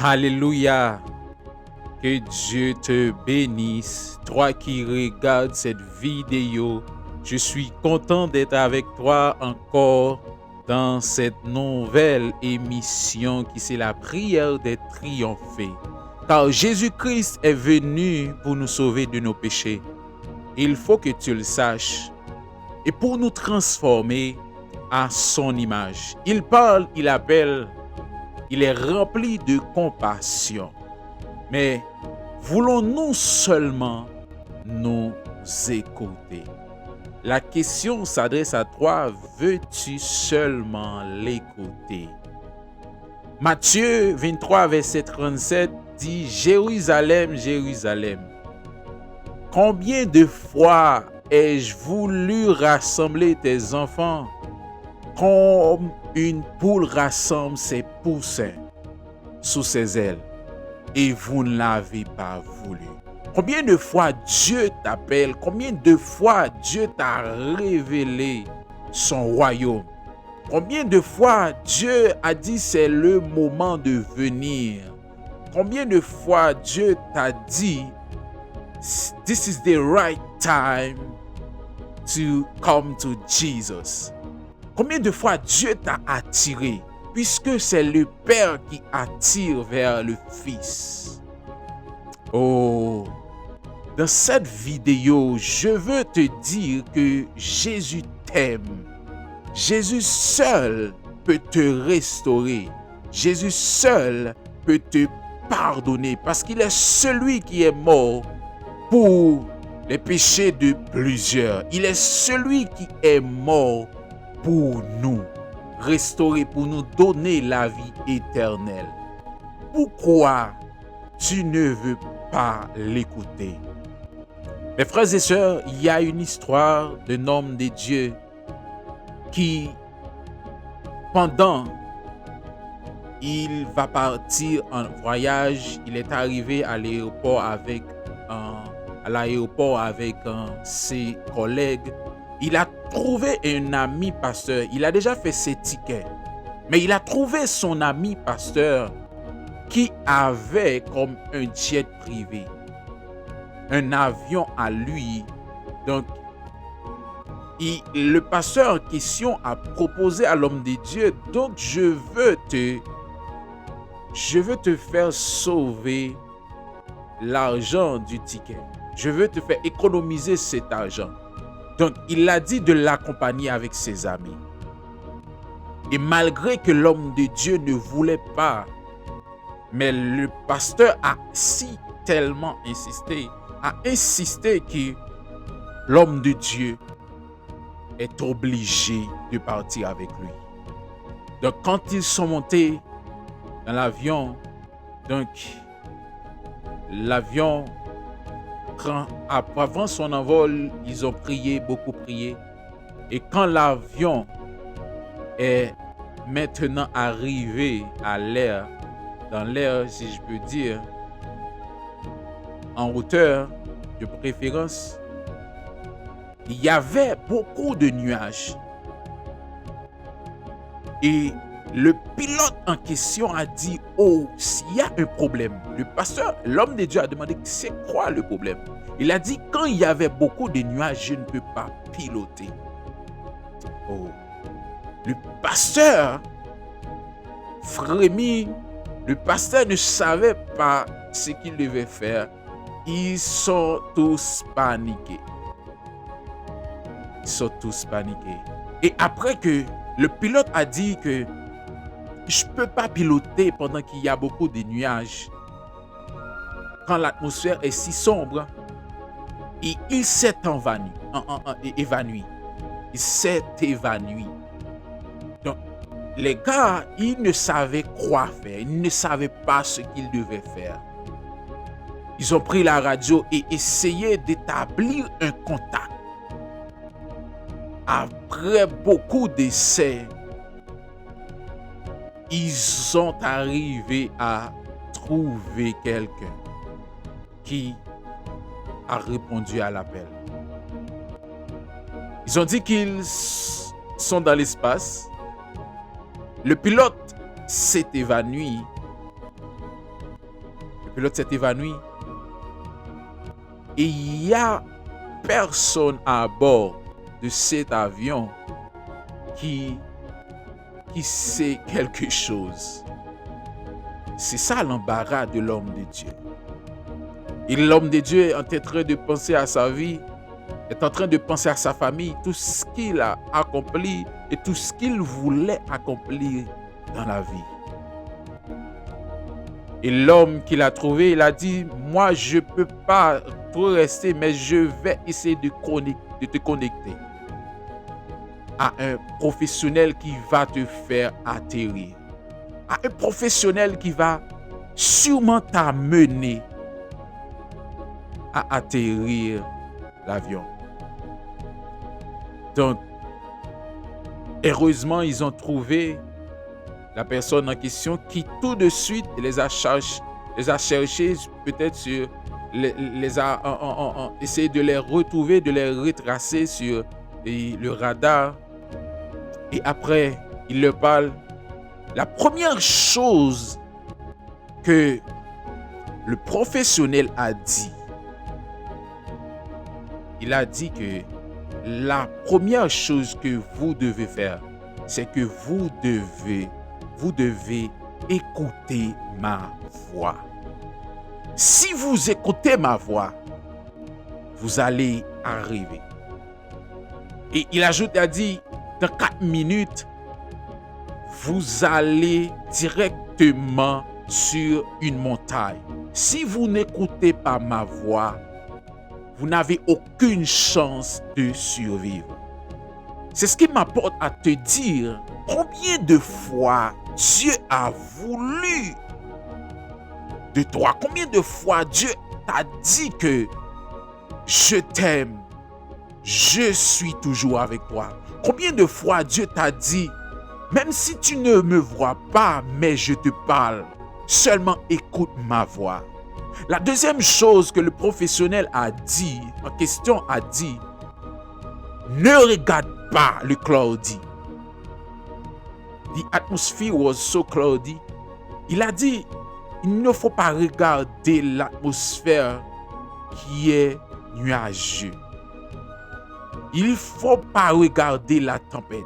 Alléluia. Que Dieu te bénisse. Toi qui regardes cette vidéo, je suis content d'être avec toi encore dans cette nouvelle émission qui c'est la prière des triomphés. Car Jésus-Christ est venu pour nous sauver de nos péchés. Il faut que tu le saches. Et pour nous transformer à son image. Il parle, il appelle, il est rempli de compassion. Mais voulons-nous seulement nous écouter? La question s'adresse à toi, veux-tu seulement l'écouter? Matthieu 23, verset 37 dit, Jérusalem, Jérusalem, combien de fois ai-je voulu rassembler tes enfants comme une poule rassemble ses poussins sous ses ailes, et vous ne l'avez pas voulu. Combien de fois Dieu t'appelle, combien de fois Dieu t'a révélé son royaume, combien de fois Dieu a dit c'est le moment de venir, combien de fois Dieu t'a dit this is the right time to come to Jesus. Combien de fois Dieu t'a attiré, puisque c'est le Père qui attire vers le Fils. Oh, dans cette vidéo, je veux te dire que Jésus t'aime. Jésus seul peut te restaurer. Jésus seul peut te pardonner, parce qu'il est celui qui est mort pour les péchés de plusieurs. Il est celui qui est mort pour nous restaurer, pour nous donner la vie éternelle. Pourquoi tu ne veux pas l'écouter? Mes frères et sœurs, il y a une histoire d'un homme de Dieu qui, pendant il va partir en voyage, il est arrivé à l'aéroport avec ses collègues. Il a trouvé un ami pasteur. Il a déjà fait ses tickets. Mais il a trouvé son ami pasteur qui avait comme un jet privé, un avion à lui. Donc, le pasteur en question a proposé à l'homme de Dieu, donc je veux te faire sauver l'argent du ticket. Je veux te faire économiser cet argent. Donc, il a dit de l'accompagner avec ses amis. Et malgré que l'homme de Dieu ne voulait pas, mais le pasteur a tellement insisté que l'homme de Dieu est obligé de partir avec lui. Donc, quand ils sont montés dans l'avion, l'avion, avant son envol, ils ont prié, beaucoup prié. Et quand l'avion est maintenant arrivé à l'air, dans l'air, si je peux dire, en hauteur de préférence, il y avait beaucoup de nuages. Et le pilote en question a dit, oh, s'il y a un problème, le pasteur, l'homme de Dieu a demandé, c'est quoi le problème? Il a dit, quand il y avait beaucoup de nuages, je ne peux pas piloter. Oh, le pasteur frémit, le pasteur ne savait pas ce qu'il devait faire. Ils sont tous paniqués. Et après que le pilote a dit que je ne peux pas piloter pendant qu'il y a beaucoup de nuages, quand l'atmosphère est si sombre, et il s'est évanoui. Il s'est évanoui. Donc, les gars, ils ne savaient quoi faire. Ils ne savaient pas ce qu'ils devaient faire. Ils ont pris la radio et essayé d'établir un contact. Après beaucoup d'essais, ils sont arrivés à trouver quelqu'un qui a répondu à l'appel. Ils ont dit qu'ils sont dans l'espace. Le pilote s'est évanoui pilote s'est évanoui. Et il n'y a personne à bord de cet avion qui sait quelque chose. C'est ça l'embarras de l'homme de Dieu. Et l'homme de Dieu est en train de penser à sa vie, est en train de penser à sa famille, tout ce qu'il a accompli et tout ce qu'il voulait accomplir dans la vie. Et l'homme qu'il a trouvé, il a dit, moi je ne peux pas trop rester, mais je vais essayer de te connecter à un professionnel qui va te faire atterrir. À un professionnel qui va sûrement t'amener à atterrir l'avion. Donc, heureusement, ils ont trouvé la personne en question qui tout de suite les a cherchés peut-être sur les a essayé de les retrouver, de les retracer sur le radar. Et après, il leur parle. La première chose que le professionnel a dit, il a dit que la première chose que vous devez faire, c'est que vous devez écouter ma voix. Si vous écoutez ma voix, vous allez arriver. Et il ajoute, il a dit, dans 4 minutes, vous allez directement sur une montagne. Si vous n'écoutez pas ma voix, vous n'avez aucune chance de survivre. C'est ce qui m'apporte à te dire combien de fois Dieu a voulu de toi. Combien de fois Dieu t'a dit que je t'aime, je suis toujours avec toi. Combien de fois Dieu t'a dit, même si tu ne me vois pas, mais je te parle, seulement écoute ma voix. La deuxième chose que le professionnel a dit, en question a dit, ne regarde pas le cloudy. The atmosphere was so cloudy. Il a dit, il ne faut pas regarder l'atmosphère qui est nuageuse. Il ne faut pas regarder la tempête.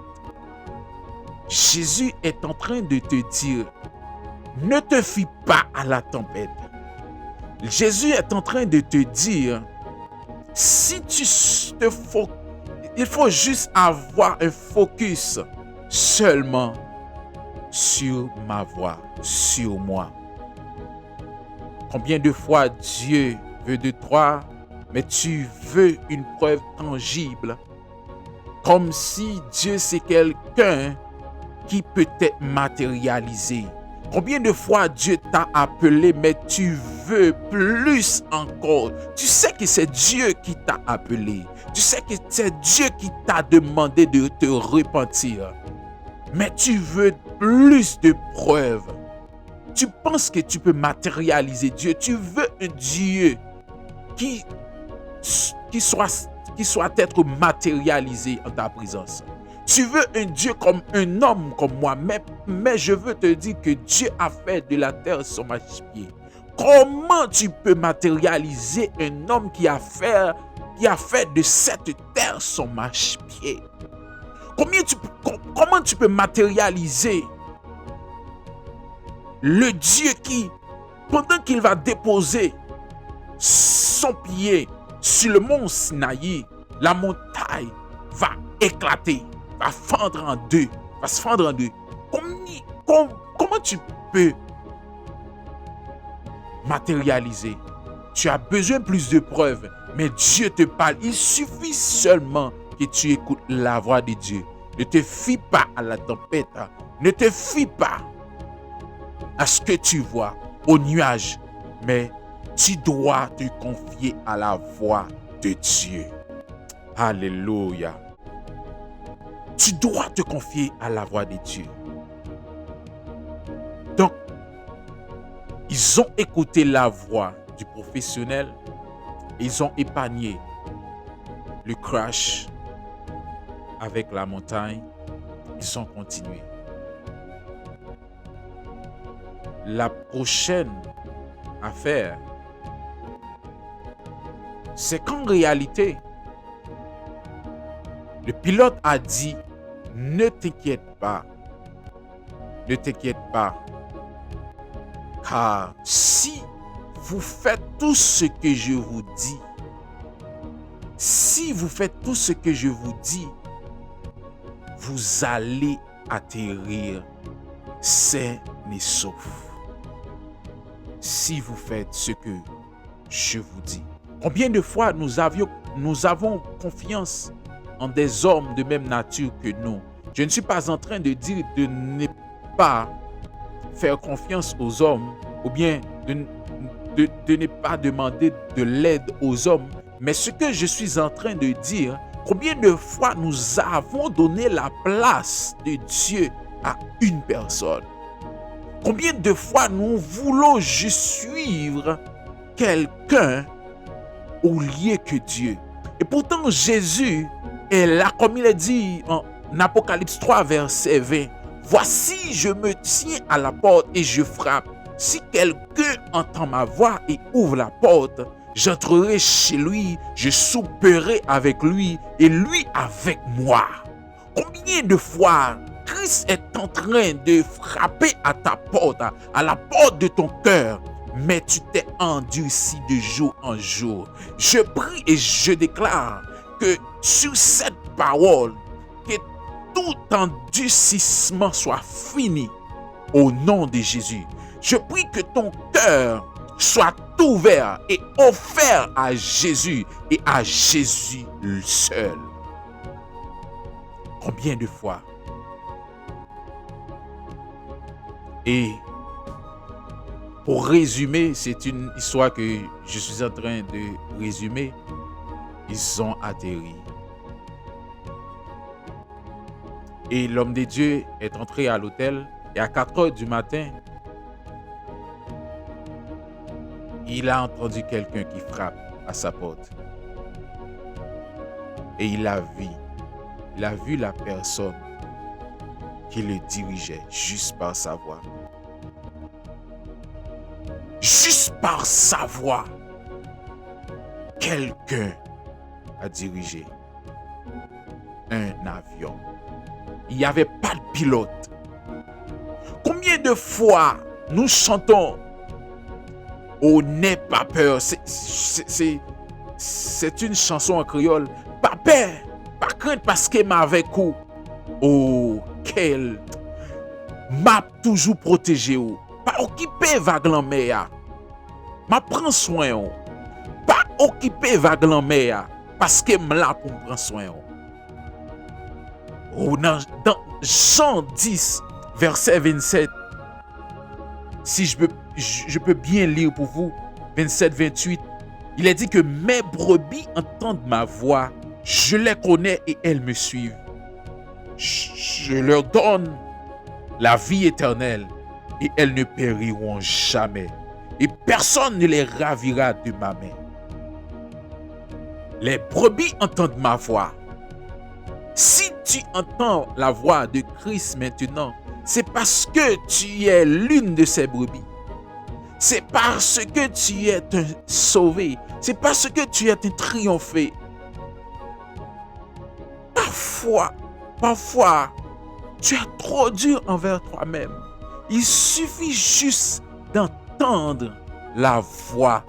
Jésus est en train de te dire, ne te fie pas à la tempête. Jésus est en train de te dire, si il faut juste avoir un focus seulement sur ma voix, sur moi. Combien de fois Dieu veut de toi, mais tu veux une preuve tangible, comme si Dieu c'est quelqu'un qui peut être matérialisé. Combien de fois Dieu t'a appelé, mais tu veux plus encore. Tu sais que c'est Dieu qui t'a appelé. Tu sais que c'est Dieu qui t'a demandé de te repentir. Mais tu veux plus de preuves. Tu penses que tu peux matérialiser Dieu. Tu veux un Dieu qui soit être matérialisé en ta présence. Tu veux un Dieu comme un homme comme moi, mais je veux te dire que Dieu a fait de la terre son marchepied. Comment tu peux matérialiser un homme qui a fait de cette terre son marchepied? Comment tu peux matérialiser le Dieu qui, pendant qu'il va déposer son pied sur le mont Sinaï, la montagne va éclater, va se fendre en deux. Comment tu peux matérialiser? Tu as besoin plus de preuves, mais Dieu te parle. Il suffit seulement que tu écoutes la voix de Dieu. Ne te fie pas à la tempête. Ne te fie pas à ce que tu vois, au nuage, mais tu dois te confier à la voix de Dieu. Alléluia. Tu dois te confier à la voix de Dieu. Donc, ils ont écouté la voix du professionnel. Ils ont épargné le crash avec la montagne. Ils ont continué. La prochaine à faire, c'est qu'en réalité, le pilote a dit, ne t'inquiète pas, car si vous faites tout ce que je vous dis, vous allez atterrir sain et sauf. Si vous faites ce que je vous dis. Combien de fois nous avons confiance en des hommes de même nature que nous? Je ne suis pas en train de dire de ne pas faire confiance aux hommes ou bien de ne pas demander de l'aide aux hommes. Mais ce que je suis en train de dire, combien de fois nous avons donné la place de Dieu à une personne? Combien de fois nous voulons juste suivre quelqu'un au lieu que Dieu? Et pourtant Jésus est là, comme il est dit en Apocalypse 3, verset 20. Voici, je me tiens à la porte et je frappe. Si quelqu'un entend ma voix et ouvre la porte, j'entrerai chez lui, je souperai avec lui et lui avec moi. Combien de fois Christ est en train de frapper à ta porte, à la porte de ton cœur, mais tu t'es endurci de jour en jour. Je prie et je déclare que sur cette parole, que tout endurcissement soit fini au nom de Jésus. Je prie que ton cœur soit ouvert et offert à Jésus et à Jésus seul. Combien de fois? Et pour résumer, c'est une histoire que je suis en train de résumer. Ils ont atterri. Et l'homme de Dieu est entré à l'hôtel et à 4 heures du matin, il a entendu quelqu'un qui frappe à sa porte. Et il a vu la personne qui le dirigeait juste par sa voix. Juste par sa voix, quelqu'un a dirigé un avion. Il n'y avait pas de pilote. Combien de fois nous chantons « Oh, n'aie pas peur ». C'est une chanson en créole. Pas peur, pas crainte parce que m'a avec vous. Oh, quel m'a toujours protégé ou. Pas occupé vague en mer. M'a prend soin ou. Pas occupé vague en mer parce que m'la pour prendre soin ou. Oh, dans Jean 10, verset 27, si je peux bien lire pour vous, 27-28, il est dit que mes brebis entendent ma voix, je les connais et elles me suivent. Je leur donne la vie éternelle et elles ne périront jamais. Et personne ne les ravira de ma main. Les brebis entendent ma voix. Si tu entends la voix de Christ maintenant, c'est parce que tu es l'une de ces brebis. C'est parce que tu es un sauvé. C'est parce que tu es un triomphé. Parfois, tu es trop dur envers toi-même. Il suffit juste d'entendre la voix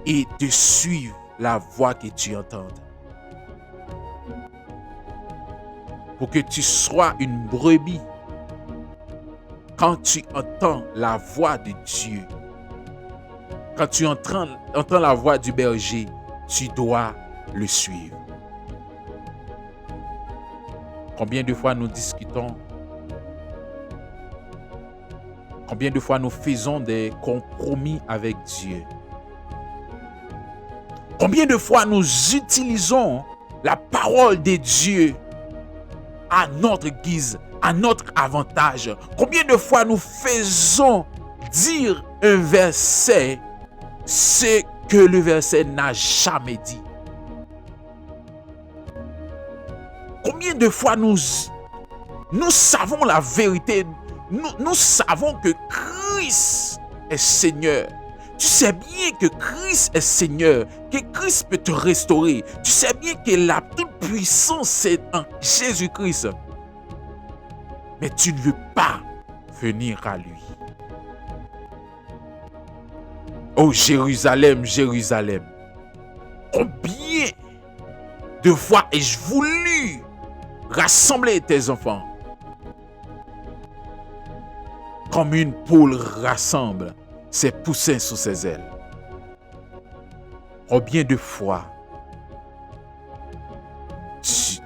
et de suivre la voix que tu entends. Pour que tu sois une brebis, quand tu entends la voix de Dieu, quand tu entends la voix du berger, tu dois le suivre. Combien de fois nous discutons? Combien de fois nous faisons des compromis avec Dieu? Combien de fois nous utilisons la parole de Dieu à notre guise, à notre avantage? Combien de fois nous faisons dire un verset ce que le verset n'a jamais dit? Combien de fois nous savons la vérité, nous savons que Christ est Seigneur, Tu sais bien que Christ est Seigneur, que Christ peut te restaurer. Tu sais bien que la toute puissance est en Jésus-Christ. Mais tu ne veux pas venir à lui. Oh Jérusalem, Jérusalem, combien de fois ai-je voulu rassembler tes enfants comme une poule rassemble ses poussins sous ses ailes. Combien de fois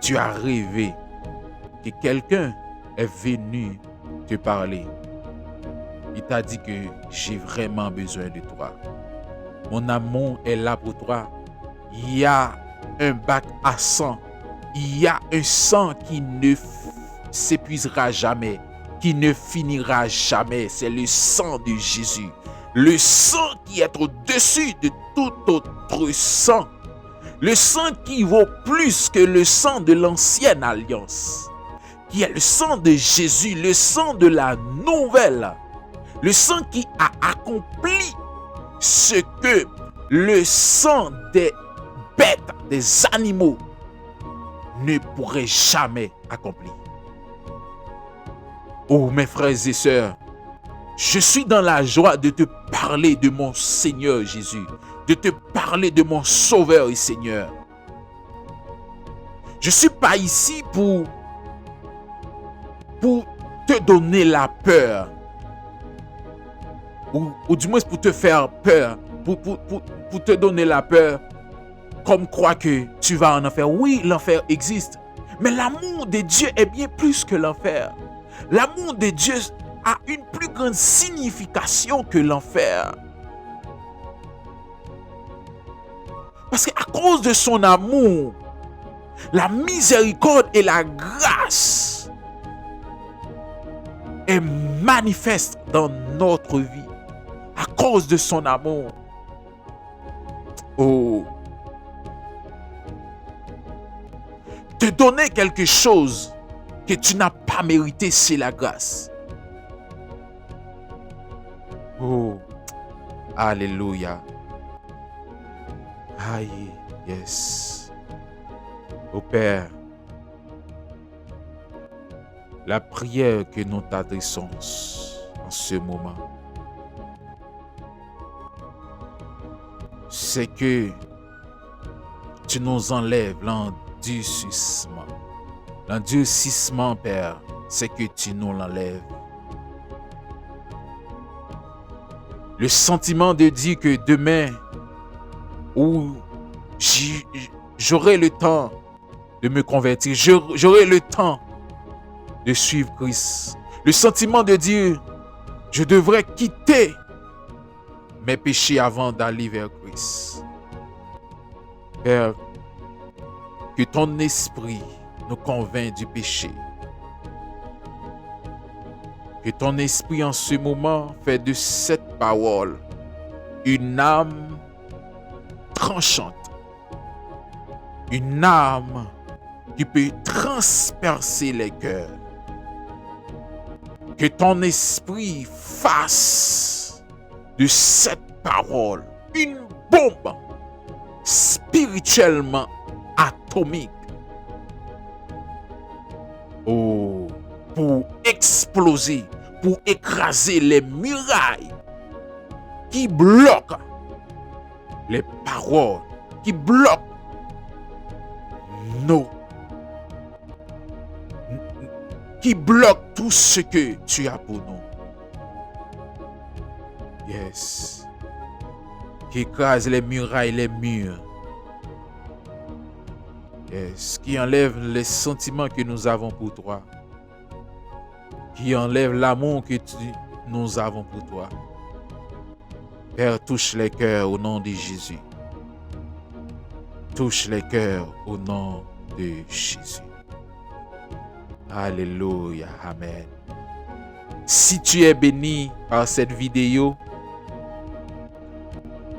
tu as rêvé que quelqu'un est venu te parler. Il t'a dit que j'ai vraiment besoin de toi. Mon amour est là pour toi. Il y a un bac à sang. Il y a un sang qui ne s'épuisera jamais, qui ne finira jamais. C'est le sang de Jésus. Le sang qui est au-dessus de tout autre sang. Le sang qui vaut plus que le sang de l'ancienne alliance. Qui est le sang de Jésus, le sang de la nouvelle. Le sang qui a accompli ce que le sang des bêtes, des animaux ne pourrait jamais accomplir. Oh mes frères et sœurs, je suis dans la joie de te parler de mon Seigneur Jésus, de te parler de mon Sauveur et Seigneur. Je ne suis pas ici pour te donner la peur, ou du moins pour te faire peur, pour te donner la peur, comme croire que tu vas en enfer. Oui, l'enfer existe, mais l'amour de Dieu est bien plus que l'enfer. L'amour de Dieu a une plus grande signification que l'enfer. Parce qu'à cause de son amour, la miséricorde et la grâce est manifeste dans notre vie. À cause de son amour. Oh. Te donner quelque chose que tu n'as pas mérité, c'est la grâce. Oh. Alléluia. Aïe. Yes. Oh Père, la prière que nous t'adressons en ce moment, c'est que tu nous enlèves l'endurcissement. L'endurcissement, Père, c'est que tu nous l'enlèves. Le sentiment de dire que demain, où j'aurai le temps de me convertir, j'aurai le temps de suivre Christ. Le sentiment de dire, je devrais quitter mes péchés avant d'aller vers Christ. Père, que ton esprit nous convainc du péché. Que ton esprit en ce moment fait de cette parole une âme tranchante. Une âme qui peut transpercer les cœurs. Que ton esprit fasse de cette parole une bombe spirituellement atomique. Oh, pour exploser, pour écraser les murailles qui bloquent les paroles, qui bloquent qui bloquent tout ce que tu as pour nous. Yes. Qui écrase les murailles, les murs. Yes. Qui enlève les sentiments que nous avons pour toi. Qui enlève l'amour que nous avons pour toi. Père, touche les cœurs au nom de Jésus. Touche les cœurs au nom de Jésus. Alléluia. Amen. Si tu es béni par cette vidéo,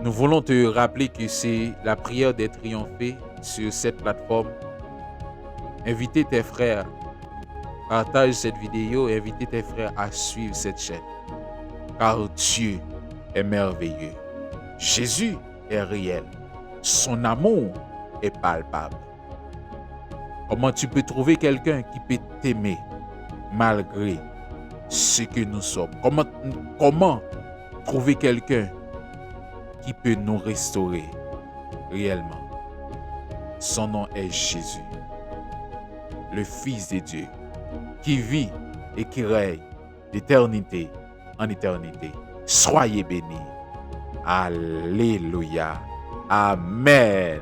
nous voulons te rappeler que c'est la prière des triomphés sur cette plateforme. Invitez tes frères, partage cette vidéo et invitez tes frères à suivre cette chaîne. Car Dieu est merveilleux. Jésus est réel. Son amour est palpable. Comment tu peux trouver quelqu'un qui peut t'aimer malgré ce que nous sommes? Comment trouver quelqu'un qui peut nous restaurer réellement? Son nom est Jésus, le Fils de Dieu, qui vit et qui règne d'éternité en éternité. Soyez bénis. Alléluia. Amen.